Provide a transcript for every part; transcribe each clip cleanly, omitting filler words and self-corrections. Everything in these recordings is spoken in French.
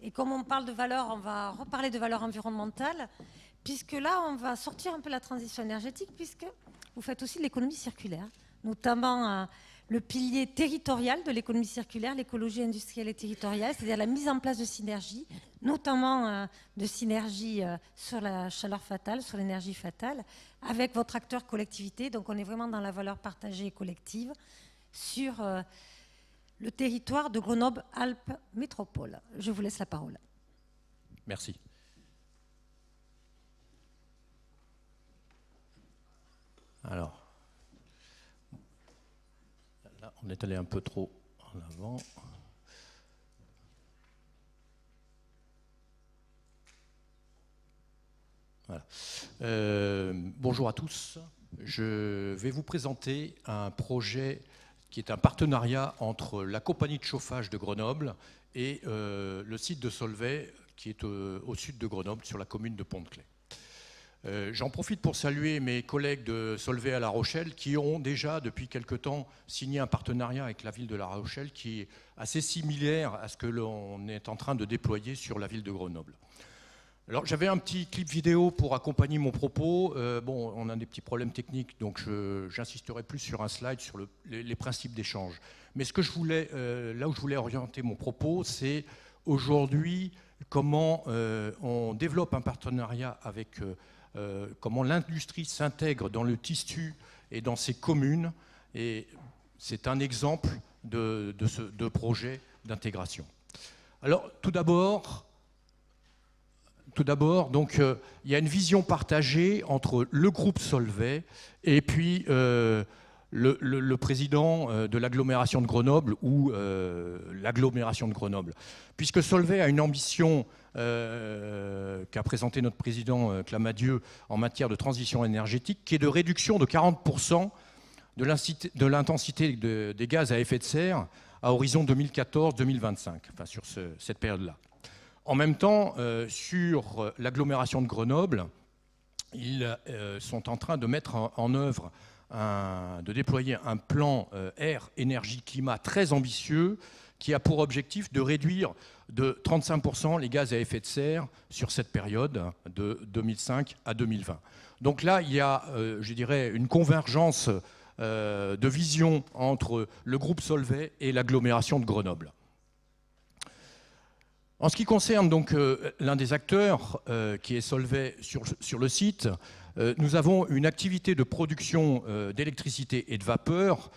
Et comme on parle de valeurs, on va reparler de valeurs environnementales, puisque là, on va sortir un peu la transition énergétique, puisque vous faites aussi de l'économie circulaire, notamment le pilier territorial de l'économie circulaire, l'écologie industrielle et territoriale, c'est-à-dire la mise en place de synergies, notamment de synergies sur la chaleur fatale, sur l'énergie fatale, avec votre acteur collectivité. Donc on est vraiment dans la valeur partagée et collective sur le territoire de Grenoble-Alpes Métropole. Je vous laisse la parole. Merci. Alors, là, on est allé un peu trop en avant. Voilà. Bonjour à tous. Je vais vous présenter un projet qui est un partenariat entre la compagnie de chauffage de Grenoble et le site de Solvay, qui est au sud de Grenoble, sur la commune de Pont-de-Claix. J'en profite pour saluer mes collègues de Solvay à La Rochelle qui ont déjà, depuis quelque temps, signé un partenariat avec la ville de La Rochelle qui est assez similaire à ce que l'on est en train de déployer sur la ville de Grenoble. Alors, j'avais un petit clip vidéo pour accompagner mon propos. Bon, on a des petits problèmes techniques, donc j'insisterai plus sur un slide sur les principes d'échange. Mais ce que je voulais, là où je voulais orienter mon propos, c'est aujourd'hui comment on développe un partenariat avec comment l'industrie s'intègre dans le tissu et dans ses communes. Et c'est un exemple de projet d'intégration. Alors, tout d'abord, donc, il y a une vision partagée entre le groupe Solvay et puis le président de l'agglomération de Grenoble ou l'agglomération de Grenoble. Puisque Solvay a une ambition qu'a présentée notre président Clamadieu en matière de transition énergétique, qui est de réduction de 40% de l'intensité des gaz à effet de serre à horizon 2014-2025, enfin sur cette période-là. En même temps, sur l'agglomération de Grenoble, ils sont en train de mettre en œuvre, de déployer un plan air, énergie, climat très ambitieux qui a pour objectif de réduire de 35% les gaz à effet de serre sur cette période de 2005 à 2020. Donc là, il y a, je dirais, une convergence de vision entre le groupe Solvay et l'agglomération de Grenoble. En ce qui concerne donc l'un des acteurs qui est Solvay sur le site, nous avons une activité de production d'électricité et de vapeur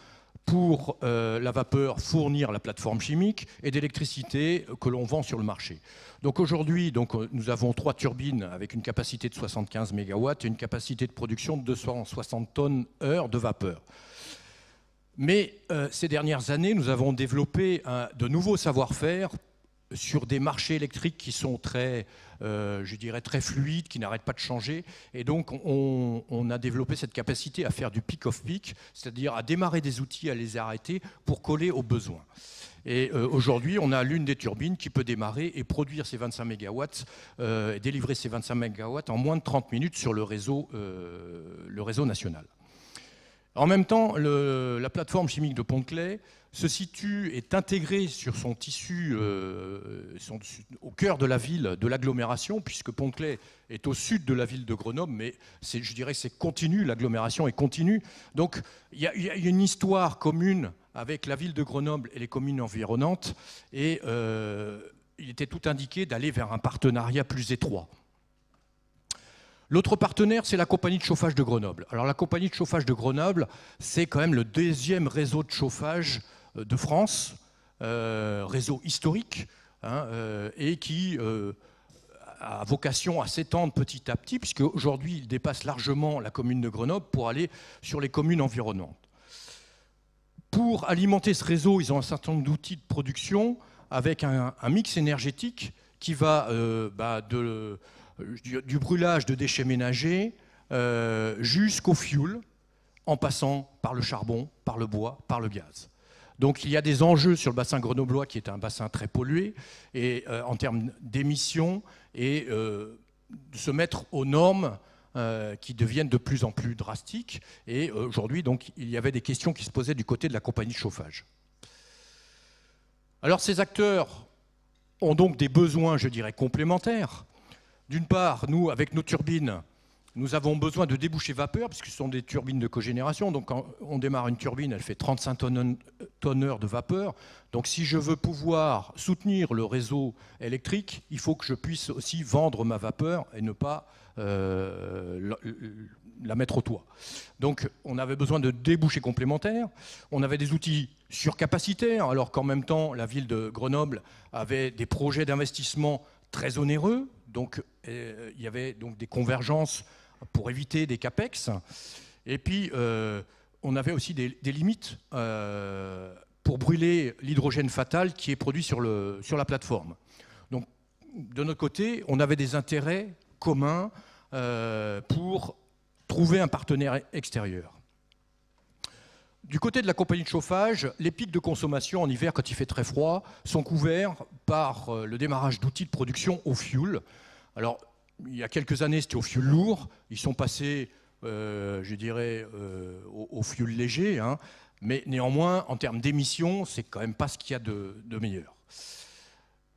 pour la vapeur fournir la plateforme chimique et d'électricité que l'on vend sur le marché. Donc aujourd'hui, nous avons 3 turbines avec une capacité de 75 MW et une capacité de production de 260 tonnes-heure de vapeur. Mais ces dernières années, nous avons développé de nouveaux savoir-faire sur des marchés électriques qui sont très, je dirais, très fluides, qui n'arrêtent pas de changer. Et donc, on a développé cette capacité à faire du pick-off-pick, c'est-à-dire à démarrer des outils, à les arrêter pour coller aux besoins. Et aujourd'hui, on a l'une des turbines qui peut démarrer et produire ces 25 MW, et délivrer ces 25 MW en moins de 30 minutes sur le réseau national. En même temps, la plateforme chimique de Pont-de-Claix se situe, est intégrée sur son tissu au cœur de la ville, de l'agglomération, puisque Pont-de-Claix est au sud de la ville de Grenoble, mais je dirais que c'est continu, l'agglomération est continue. Donc il y a une histoire commune avec la ville de Grenoble et les communes environnantes, et il était tout indiqué d'aller vers un partenariat plus étroit. L'autre partenaire, c'est la compagnie de chauffage de Grenoble. Alors la compagnie de chauffage de Grenoble, c'est quand même le 2e réseau de chauffage de France, réseau historique, hein, et qui a vocation à s'étendre petit à petit, puisque aujourd'hui il dépasse largement la commune de Grenoble pour aller sur les communes environnantes. Pour alimenter ce réseau, ils ont un certain nombre d'outils de production avec un mix énergétique qui va du brûlage de déchets ménagers jusqu'au fioul, en passant par le charbon, par le bois, par le gaz. Donc il y a des enjeux sur le bassin grenoblois qui est un bassin très pollué et en termes d'émissions et de se mettre aux normes qui deviennent de plus en plus drastiques. Et aujourd'hui, donc, il y avait des questions qui se posaient du côté de la compagnie de chauffage. Alors ces acteurs ont donc des besoins, je dirais, complémentaires. D'une part, nous, avec nos turbines, nous avons besoin de débouchés vapeur, puisque ce sont des turbines de cogénération. Donc quand on démarre une turbine, elle fait 35 tonneurs de vapeur. Donc si je veux pouvoir soutenir le réseau électrique, il faut que je puisse aussi vendre ma vapeur et ne pas la mettre au toit. Donc on avait besoin de débouchés complémentaires. On avait des outils surcapacitaires, alors qu'en même temps, la ville de Grenoble avait des projets d'investissement très onéreux. Donc il y avait donc des convergences pour éviter des capex. Et puis, on avait aussi des limites pour brûler l'hydrogène fatal qui est produit sur la plateforme. Donc, de notre côté, on avait des intérêts communs pour trouver un partenaire extérieur. Du côté de la compagnie de chauffage, les pics de consommation en hiver, quand il fait très froid, sont couverts par le démarrage d'outils de production au fioul. Alors, il y a quelques années, c'était au fioul lourd. Ils sont passés, je dirais, au fioul léger. Hein. Mais néanmoins, en termes d'émissions, c'est quand même pas ce qu'il y a de meilleur.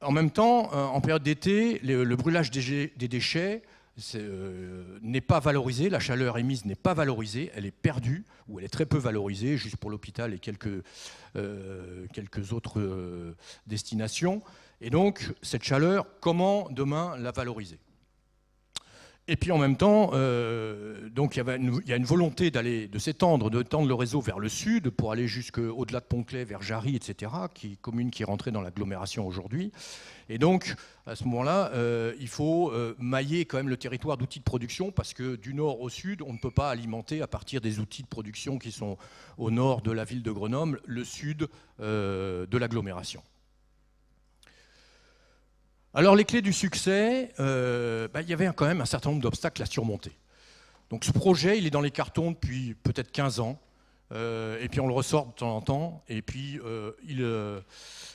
En même temps, en période d'été, le brûlage des déchets n'est pas valorisé. La chaleur émise n'est pas valorisée. Elle est perdue, ou elle est très peu valorisée, juste pour l'hôpital et quelques autres destinations. Et donc, cette chaleur, comment demain la valoriser ? Et puis en même temps, donc il y a une volonté de s'étendre, de tendre le réseau vers le sud pour aller jusqu'au-delà de Pont-Claix, vers Jarry, etc., commune qui est rentrée dans l'agglomération aujourd'hui. Et donc, à ce moment-là, il faut mailler quand même le territoire d'outils de production parce que du nord au sud, on ne peut pas alimenter à partir des outils de production qui sont au nord de la ville de Grenoble, le sud de l'agglomération. Alors les clés du succès, il y avait quand même un certain nombre d'obstacles à surmonter. Donc ce projet, il est dans les cartons depuis peut-être 15 ans, et puis on le ressort de temps en temps, et puis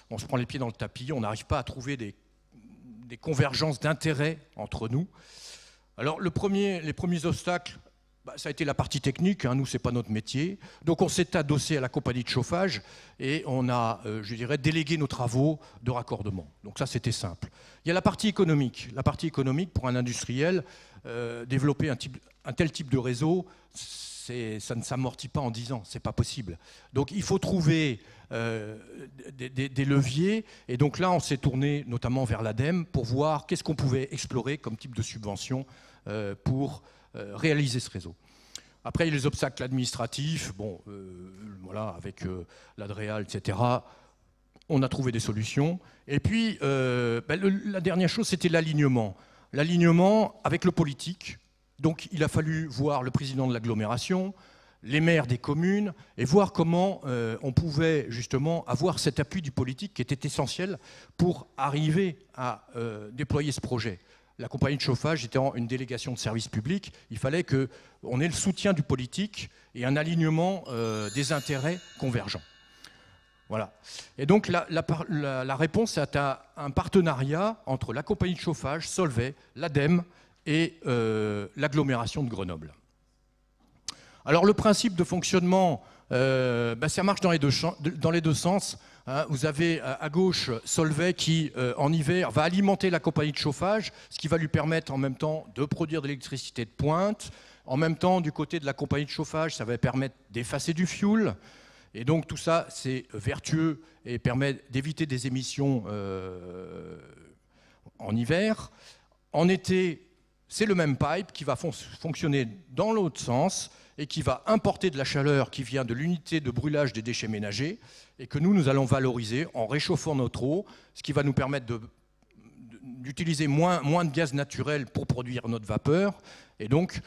on se prend les pieds dans le tapis, on n'arrive pas à trouver des convergences d'intérêts entre nous. Alors les premiers obstacles, ça a été la partie technique, hein, nous c'est pas notre métier, donc on s'est adossé à la compagnie de chauffage et on a, je dirais, délégué nos travaux de raccordement. Donc ça c'était simple. Il y a la partie économique. La partie économique, pour un industriel, développer un tel type de réseau, ça ne s'amortit pas en 10 ans, c'est pas possible. Donc il faut trouver des leviers, et donc là on s'est tourné notamment vers l'ADEME pour voir qu'est-ce qu'on pouvait explorer comme type de subvention pour réaliser ce réseau. Après, il y a les obstacles administratifs, bon, voilà, avec l'Adréal, etc. On a trouvé des solutions. Et puis, la dernière chose, c'était l'alignement. L'alignement avec le politique. Donc, il a fallu voir le président de l'agglomération, les maires des communes, et voir comment on pouvait justement avoir cet appui du politique qui était essentiel pour arriver à déployer ce projet. La compagnie de chauffage étant une délégation de service public, il fallait qu'on ait le soutien du politique et un alignement des intérêts convergents. Voilà. Et donc la réponse est à un partenariat entre la compagnie de chauffage, Solvay, l'ADEME et l'agglomération de Grenoble. Alors le principe de fonctionnement, ça marche dans les deux sens. Vous avez à gauche Solvay qui, en hiver, va alimenter la compagnie de chauffage, ce qui va lui permettre en même temps de produire de l'électricité de pointe. En même temps, du côté de la compagnie de chauffage, ça va permettre d'effacer du fioul. Et donc tout ça, c'est vertueux et permet d'éviter des émissions en hiver. En été, c'est le même pipe qui va fonctionner dans l'autre sens et qui va importer de la chaleur qui vient de l'unité de brûlage des déchets ménagers et que nous allons valoriser en réchauffant notre eau, ce qui va nous permettre d'utiliser moins de gaz naturel pour produire notre vapeur. Et donc,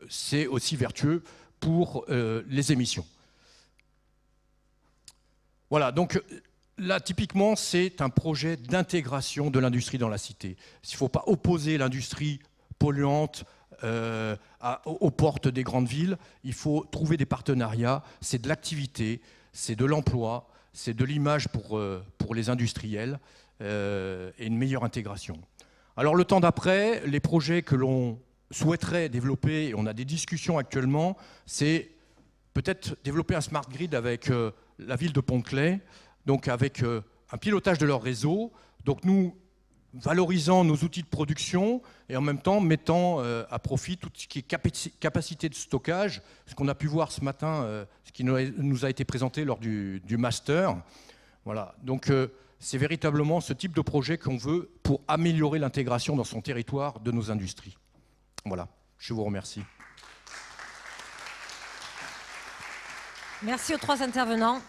c'est aussi vertueux pour les émissions. Voilà, donc là, typiquement, c'est un projet d'intégration de l'industrie dans la cité. Il ne faut pas opposer l'industrie polluante aux portes des grandes villes. Il faut trouver des partenariats. C'est de l'activité, c'est de l'emploi, c'est de l'image pour les industriels et une meilleure intégration. Alors le temps d'après, les projets que l'on souhaiterait développer, et on a des discussions actuellement, c'est peut-être développer un smart grid avec la ville de Pont-Claix, donc avec un pilotage de leur réseau, Donc nous valorisant nos outils de production et en même temps mettant à profit tout ce qui est capacité de stockage, ce qu'on a pu voir ce matin, ce qui nous a été présenté lors du master. Voilà. Donc c'est véritablement ce type de projet qu'on veut pour améliorer l'intégration dans son territoire de nos industries. Voilà, je vous remercie. Merci aux 3 intervenants.